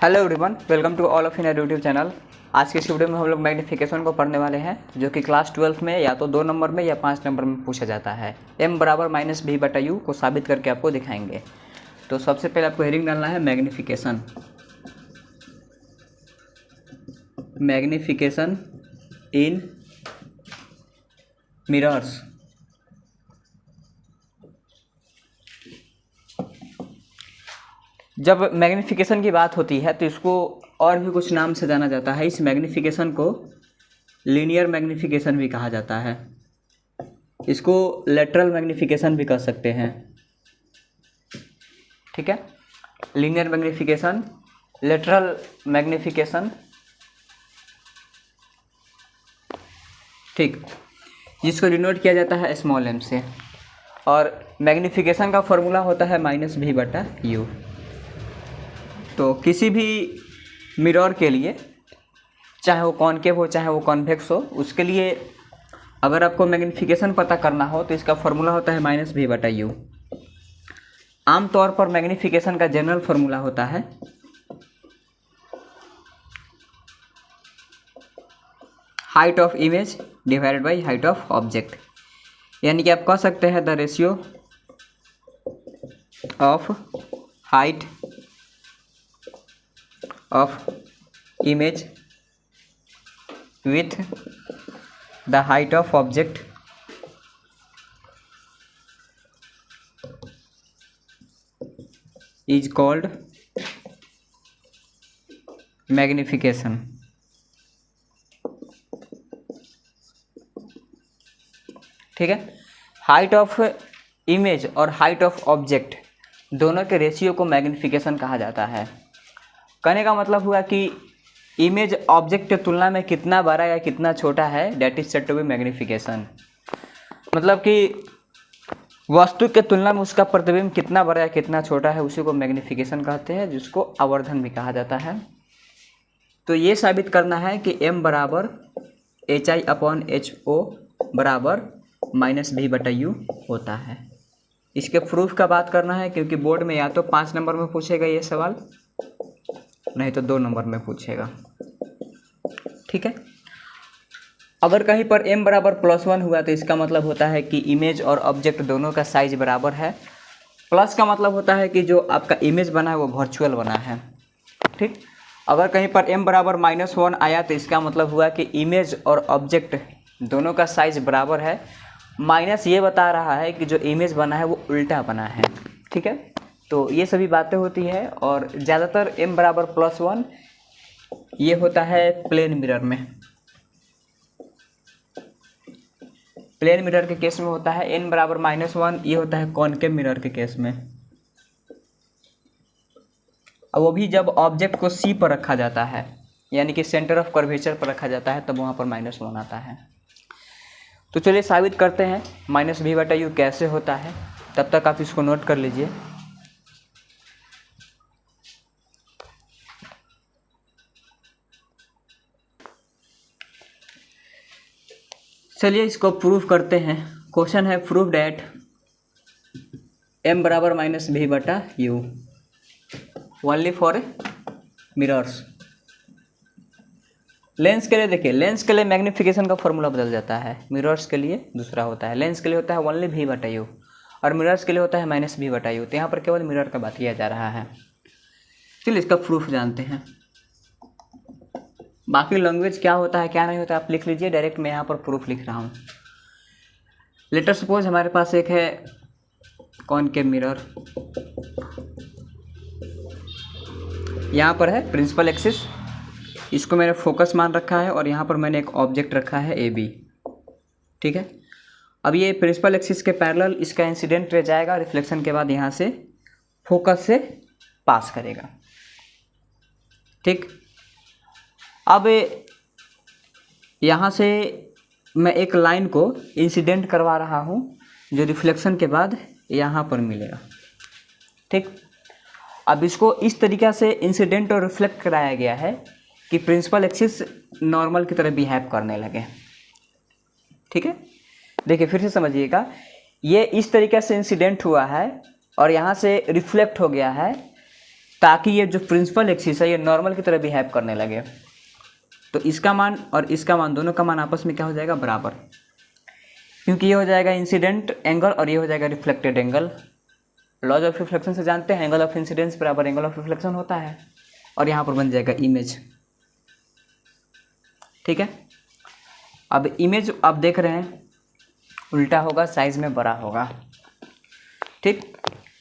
Hello everyone, welcome to all of in YouTube channel. आज के इस वीडियो में हम लोग मैग्नीफिकेशन को पढ़ने वाले हैं, जो कि क्लास 12 में या तो 2 नंबर में या 5 नंबर में पूछा जाता है। m बराबर माइनस भी बटा यू को साबित करके आपको दिखाएंगे। तो सबसे पहले आपको हेडिंग डालना है मैग्नीफिकेशन। मैग्नीफिकेशन इन मिरर्स। जब मैग्नीफिकेशन की बात होती है तो इसको और भी कुछ नाम से जाना जाता है। इस मैग्नीफिकेशन को लीनियर मैग्नीफिकेशन भी कहा जाता है। इसको लेटरल मैग्नीफिकेशन भी कह सकते हैं। ठीक है, लीनियर मैग्नीफिकेशन, लेटरल मैग्नीफिकेशन। ठीक, जिसको डिनोट किया जाता है स्मॉल m से। और मैग्नीफिकेशन का फॉर्मूला होता है माइनस भी बटा यू। तो किसी भी मिरर के लिए, चाहे वो कॉनकेव हो चाहे वो कॉन्वेक्स हो, उसके लिए अगर आपको मैग्नीफिकेशन पता करना हो तो इसका फॉर्मूला होता है माइनस भी बटा यू। आमतौर पर मैग्नीफिकेशन का जनरल फॉर्मूला होता है height of image divided by height of object. यानी कि आप कह सकते हैं the ratio of height of image with the height of object is called magnification। ठीक है, हाइट ऑफ इमेज और हाइट ऑफ ऑब्जेक्ट दोनों के रेशियो को मैग्निफिकेशन कहा जाता है। कहने का मतलब हुआ कि इमेज ऑब्जेक्ट की तुलना में कितना बड़ा या कितना छोटा है, that is said to be magnification. मतलब कि वस्तु के तुलना में उसका प्रतिबिंब कितना बड़ा या कितना छोटा है, उसी को मैग्नीफिकेशन कहते हैं, जिसको आवर्धन भी कहा जाता है। तो ये साबित करना है कि m बराबर HI/HO बराबर माइनस भी बटा यू होता है। इसके प्रूफ का बात करना है, क्योंकि बोर्ड में या तो 5 नंबर में पूछेगा ये सवाल, नहीं तो 2 नंबर में पूछेगा। ठीक है, अगर कहीं पर m बराबर +1 हुआ तो इसका मतलब होता है कि इमेज और ऑब्जेक्ट दोनों का साइज बराबर है। प्लस का मतलब होता है कि जो आपका इमेज बना है वो वर्चुअल बना है। ठीक, अगर कहीं पर m बराबर -1 आया तो इसका मतलब हुआ कि इमेज और ऑब्जेक्ट दोनों का साइज बराबर है। माइनस ये बता रहा है कि जो इमेज बना है वो उल्टा बना है। ठीक है, तो ये सभी बातें होती है। और ज़्यादातर m बराबर +1 ये होता है प्लेन मिरर में। प्लेन मिरर के केस में होता है। n बराबर -1 ये होता है कॉनकेव मिरर के केस में। और वो भी जब ऑब्जेक्ट को C पर रखा जाता है, यानी कि सेंटर ऑफ कर्वेचर पर रखा जाता है, तब वहाँ पर -1 आता है। तो चलिए साबित करते हैं माइनस भी बटा यू कैसे होता है। तब तक आप इसको नोट कर लीजिए। चलिए इसको प्रूफ करते हैं। क्वेश्चन है प्रूफ डैट m बराबर माइनस भी बटा you only for mirrors. Lens के लिए देखिए, लेंस के लिए मैग्नीफिकेशन का फॉर्मूला बदल जाता है, मिरर्स के लिए दूसरा होता है। लेंस के लिए होता है ओनली भी बटा यू और मिरर्स के लिए होता है माइनस भी बटा यू। तो यहाँ पर केवल मिरर का बात किया जा रहा है। चलिए इसका प्रूफ जानते हैं। बाकी लैंग्वेज क्या होता है क्या नहीं होता आप लिख लीजिए, डायरेक्ट मैं यहाँ पर प्रूफ लिख रहा हूँ। लेटर सपोज हमारे पास एक है कॉनकेव मिरर, यहाँ पर है प्रिंसिपल एक्सिस, इसको मैंने फोकस मान रखा है और यहाँ पर मैंने एक ऑब्जेक्ट रखा है AB। ठीक है, अब ये प्रिंसिपल एक्सिस के पैरेलल इसका इंसिडेंट रह जाएगा, रिफ्लेक्शन के बाद यहाँ से फोकस से पास करेगा। ठीक, अब यहाँ से मैं एक लाइन को इंसिडेंट करवा रहा हूँ जो रिफ्लेक्शन के बाद यहाँ पर मिलेगा। ठीक, अब इसको इस तरीक़ा से इंसिडेंट और रिफ्लेक्ट कराया गया है कि प्रिंसिपल एक्सिस नॉर्मल की तरह बिहेव करने लगे। ठीक है, देखिए फिर से समझिएगा, ये इस तरीक़े से इंसिडेंट हुआ है और यहाँ से रिफ्लेक्ट हो गया है। ताकि ये जो प्रिंसिपल एक्सिस है ये नॉर्मल की तरह बिहेव करने लगे। तो इसका मान और इसका मान, दोनों का मान आपस में क्या हो जाएगा, बराबर, क्योंकि ये हो जाएगा इंसिडेंट एंगल और ये हो जाएगा reflected angle. Laws of reflection से जानते हैं एंगल ऑफ इंसिडेंस बराबर एंगल ऑफ रिफ्लेक्शन होता है, और यहाँ पर बन जाएगा इमेज। ठीक है, अब इमेज आप देख रहे हैं उल्टा होगा, साइज में बड़ा होगा। ठीक,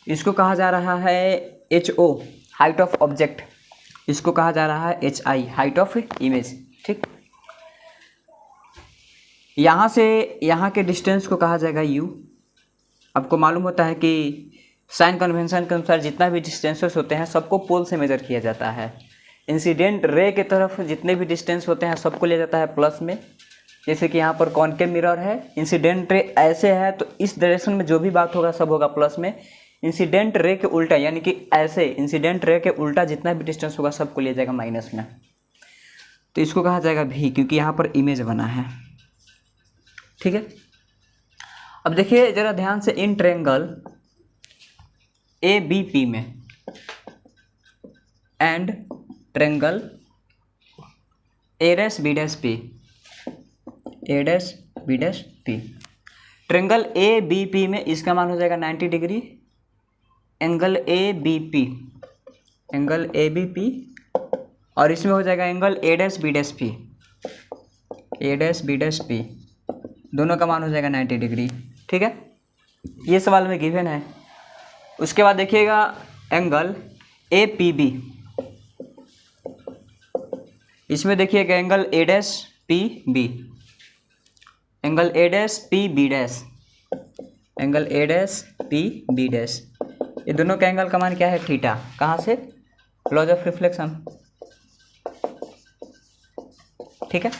इसको कहा जा रहा है HO हाइट ऑफ ऑब्जेक्ट, इसको कहा जा रहा है HI हाइट ऑफ इमेज। ठीक, यहाँ से यहाँ के डिस्टेंस को कहा जाएगा U। आपको मालूम होता है कि साइन कन्वेंशन के अनुसार जितना भी डिस्टेंसेस होते हैं सबको पोल से मेजर किया जाता है। इंसिडेंट रे के तरफ जितने भी डिस्टेंस होते हैं सबको लिया जाता है प्लस में। जैसे कि यहाँ पर कॉनकेव मिरर है, इंसिडेंट रे ऐसे है तो इस डायरेक्शन में जो भी बात होगा सब होगा प्लस में। इंसिडेंट रे के उल्टा यानी कि ऐसे इंसिडेंट रे के उल्टा जितना भी डिस्टेंस होगा सबको लिया जाएगा माइनस में। तो इसको कहा जाएगा भी, क्योंकि यहाँ पर इमेज बना है। ठीक है, अब देखिए जरा ध्यान से, इन ट्रायंगल ABP में and triangle A'B'P, A', triangle ABP में इसका मान हो जाएगा 90 डिग्री। एंगल ABP और इसमें हो जाएगा एंगल A', B', दोनों का मान हो जाएगा 90 डिग्री। ठीक है, ये सवाल में गिवन है। उसके बाद देखिएगा एंगल APB, इसमें देखिएगा angle A'PB, angle A'PB', angle A'PB', ये दोनों का एंगल का मान क्या है, थीटा। कहाँ से, लॉज ऑफ रिफ्लेक्शन। ठीक है,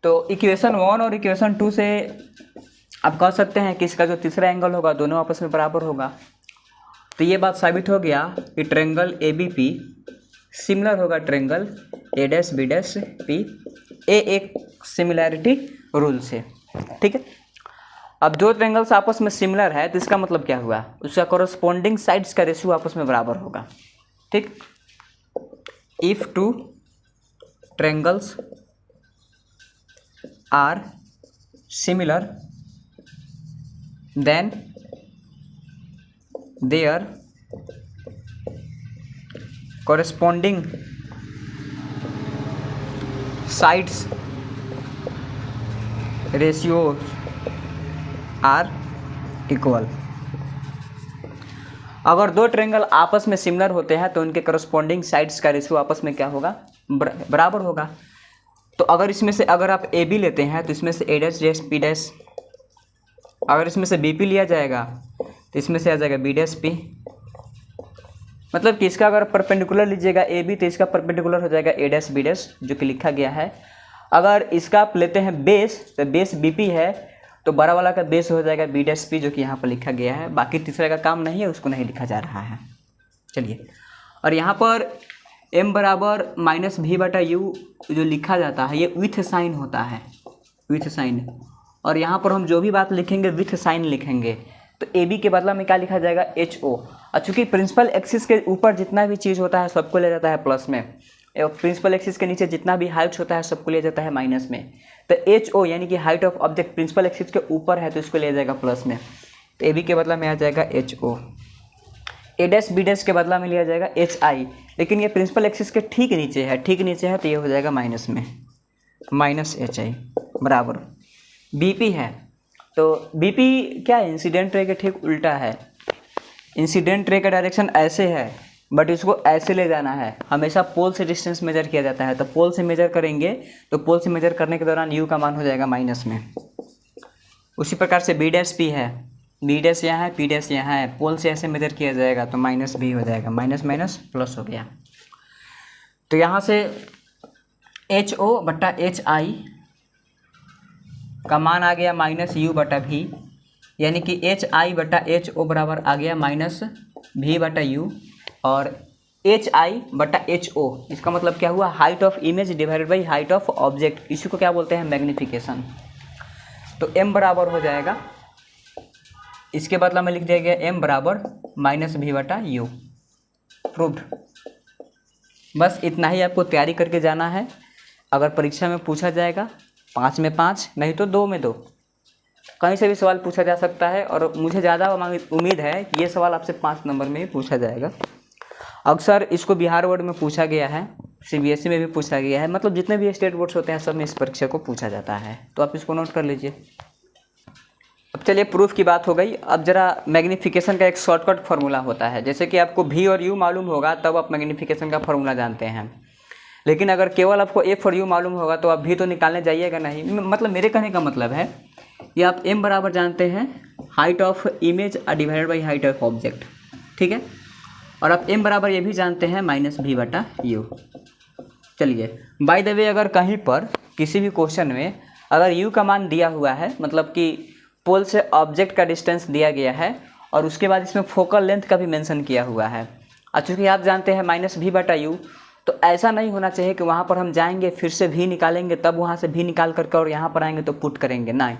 तो इक्वेशन 1 और इक्वेशन 2 से आप कह सकते हैं कि इसका जो तीसरा एंगल होगा दोनों आपस में बराबर होगा। तो ये बात साबित हो गया कि ट्रायंगल ABP सिमिलर होगा ट्रायंगल A'B'P, एक सिमिलैरिटी रूल से। ठीक है, अब दो ट्रायंगल्स आपस में सिमिलर है तो इसका मतलब क्या हुआ, उसका कॉरस्पॉन्डिंग साइड्स का रेशियो आपस में बराबर होगा। ठीक, if two triangles are similar then their corresponding sides ratios are equal। अगर दो ट्रायंगल आपस में सिमिलर होते हैं तो उनके करस्पॉन्डिंग साइड्स का रेशियो आपस में क्या होगा, बराबर होगा। तो अगर इसमें से अगर आप AB लेते हैं तो इसमें से A', P', अगर इसमें से BP लिया जाएगा तो इसमें से आ जाएगा B', मतलब कि इसका अगर परपेंडिकुलर लीजिएगा AB तो इसका परपेंडिकुलर हो जाएगा A', B', जो कि लिखा गया है। अगर इसका आप लेते हैं बेस तो बेस BP है तो बड़ा वाला का बेस हो जाएगा B', जो कि यहाँ पर लिखा गया है। बाकी तीसरे का काम नहीं है, उसको नहीं लिखा जा रहा है। चलिए, और यहाँ पर m बराबर -v/u जो लिखा जाता है ये विथ साइन होता है, विथ साइन। और यहाँ पर हम जो भी बात लिखेंगे विथ साइन लिखेंगे। तो AB के बदला में क्या लिखा जाएगा, HO। और चूँकि प्रिंसिपल एक्सिस के ऊपर जितना भी चीज़ होता है सबको ले जाता है प्लस में, प्रिंसिपल एक्सिस के नीचे जितना भी हाइट होता है सबको ले जाता है माइनस में। तो HO यानी कि height of object principal axis के ऊपर है तो इसको ले जाएगा प्लस में। तो AB के बदला में आ जाएगा HO। A', B' के बदला में लिया जाएगा HI, लेकिन ये प्रिंसिपल एक्सिस के ठीक नीचे है, ठीक नीचे है तो ये हो जाएगा माइनस में, -HI बराबर BP है। तो BP क्या है, इंसिडेंट रे के ठीक उल्टा है। इंसिडेंट रे का डायरेक्शन ऐसे है बट इसको ऐसे ले जाना है। हमेशा पोल से डिस्टेंस मेजर किया जाता है, तो पोल से मेजर करेंगे तो पोल से मेजर करने के दौरान U का मान हो जाएगा माइनस में। उसी प्रकार से B', है, B' यहाँ है, P' यहाँ है, पोल से ऐसे मेजर किया जाएगा तो -B हो जाएगा, माइनस माइनस प्लस हो गया। तो यहाँ से HO/HI का मान आ गया -U/V, यानी कि HI/HO बराबर आ गया -V/U, और HI/HO इसका मतलब क्या हुआ, height of image divided by height of object. इसी को क्या बोलते हैं, मैग्नीफिकेशन। तो M बराबर हो जाएगा, इसके बदला में लिख दिया गया M बराबर -V/U। प्रूव्ड। बस इतना ही आपको तैयारी करके जाना है। अगर परीक्षा में पूछा जाएगा 5 में 5, नहीं तो 2 में 2, कहीं से भी सवाल पूछा जा सकता है। और मुझे ज़्यादा उम्मीद है कि ये सवाल आपसे 5 नंबर में ही पूछा जाएगा। अक्सर इसको बिहार बोर्ड में पूछा गया है, CBSE में भी पूछा गया है, मतलब जितने भी स्टेट बोर्ड्स होते हैं सब में इस परीक्षा को पूछा जाता है, तो आप इसको नोट कर लीजिए। अब चलिए प्रूफ की बात हो गई। अब जरा मैग्नीफिकेशन का एक शॉर्टकट फार्मूला होता है। जैसे कि आपको V और U मालूम होगा तब आप मैग्नीफिकेशन का फार्मूला जानते हैं, लेकिन अगर केवल आपको F और U मालूम होगा तो आप V तो निकालने जाइएगा नहीं। मतलब मेरे कहने का मतलब है ये आप M बराबर जानते हैं height of image divided by height of object, ठीक है। और आप M बराबर ये भी जानते हैं -V/U। चलिए बाय द वे, अगर कहीं पर किसी भी क्वेश्चन में अगर U का मान दिया हुआ है, मतलब कि पोल से ऑब्जेक्ट का डिस्टेंस दिया गया है और उसके बाद इसमें फोकल लेंथ का भी मेंशन किया हुआ है, और चूँकि आप जानते हैं -V/U, तो ऐसा नहीं होना चाहिए कि वहाँ पर हम जाएंगे फिर से V निकालेंगे तब वहाँ से V निकाल करके और यहाँ पर आएंगे तो पुट करेंगे। नहीं,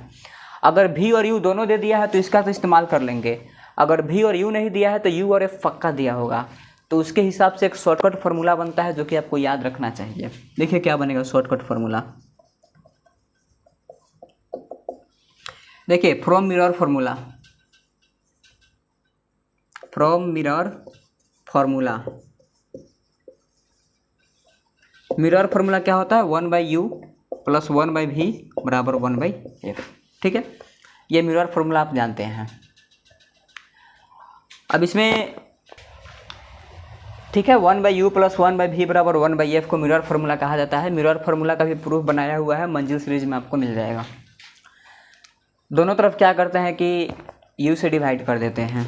अगर V और U दोनों दे दिया है तो इसका तो इस्तेमाल कर लेंगे। अगर V और U नहीं दिया है तो U और F पक्का दिया होगा, तो उसके हिसाब से एक शॉर्टकट फार्मूला बनता है जो कि आपको याद रखना चाहिए। देखिए क्या बनेगा शॉर्टकट फार्मूला। देखिए from mirror formula, mirror formula क्या होता है 1/U + 1/V = 1/F, ठीक है। ये मिरर फार्मूला आप जानते हैं। अब इसमें ठीक है 1/U + 1/V = 1/F को मिरर फार्मूला कहा जाता है। मिरर फार्मूला का भी प्रूफ बनाया हुआ है, मंजिल सीरीज में आपको मिल जाएगा। दोनों तरफ क्या करते हैं कि U से डिवाइड कर देते हैं,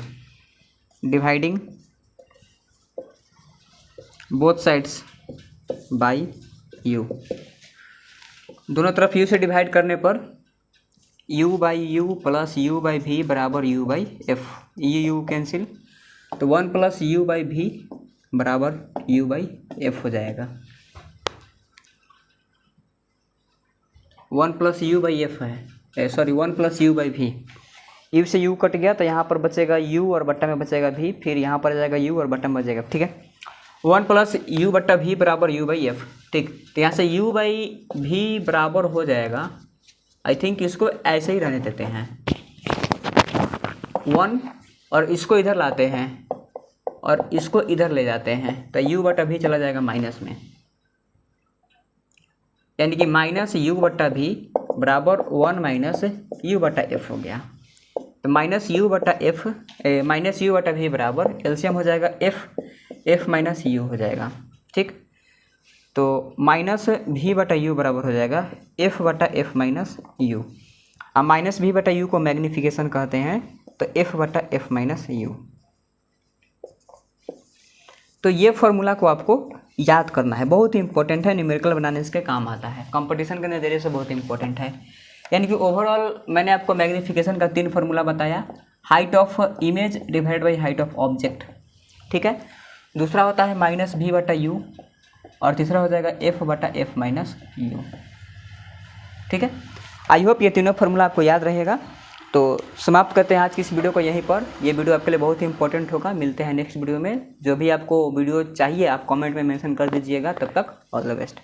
dividing both sides by U। दोनों तरफ U से डिवाइड करने पर U/U + U/V = U/F, ये U कैंसिल, तो 1 + U/V = U/F हो जाएगा। 1 + U/F है, सॉरी 1 + U/V। U से U कट गया तो यहाँ पर बचेगा U और बट्टा में बचेगा V, फिर यहाँ पर जाएगा U और बट्टा में बचेगा, ठीक है। 1 + U/V = U/F, ठीक। तो यहाँ से U/V बराबर हो जाएगा, आई थिंक इसको ऐसे ही रहने देते हैं 1, और इसको इधर लाते हैं और इसको इधर ले जाते हैं, तो U/V चला जाएगा माइनस में, यानी कि -U/V बराबर 1 - U/F हो गया। तो -U/V बराबर एलसीएम हो जाएगा F - U हो जाएगा, ठीक। तो -V/U बराबर हो जाएगा F/F - U। अब -V/U को मैग्नीफिकेशन कहते हैं, तो F/F - U। तो ये फार्मूला को आपको याद करना है, बहुत ही इंपॉर्टेंट है, न्यूमेरिकल बनाने से काम आता है, कंपटीशन के नज़रिए से बहुत इंपॉर्टेंट है। यानी कि ओवरऑल मैंने आपको मैग्नीफिकेशन का 3 फार्मूला बताया, height of image divide by height of object, ठीक है। दूसरा होता है -V/U और तीसरा हो जाएगा F/F - U, ठीक है। आई होप ये तीनों फार्मूला आपको याद रहेगा। तो समाप्त करते हैं आज की इस वीडियो को यहीं पर। ये वीडियो आपके लिए बहुत ही इंपॉर्टेंट होगा। मिलते हैं नेक्स्ट वीडियो में। जो भी आपको वीडियो चाहिए आप कमेंट में मेंशन कर दीजिएगा। तब तक ऑल द बेस्ट।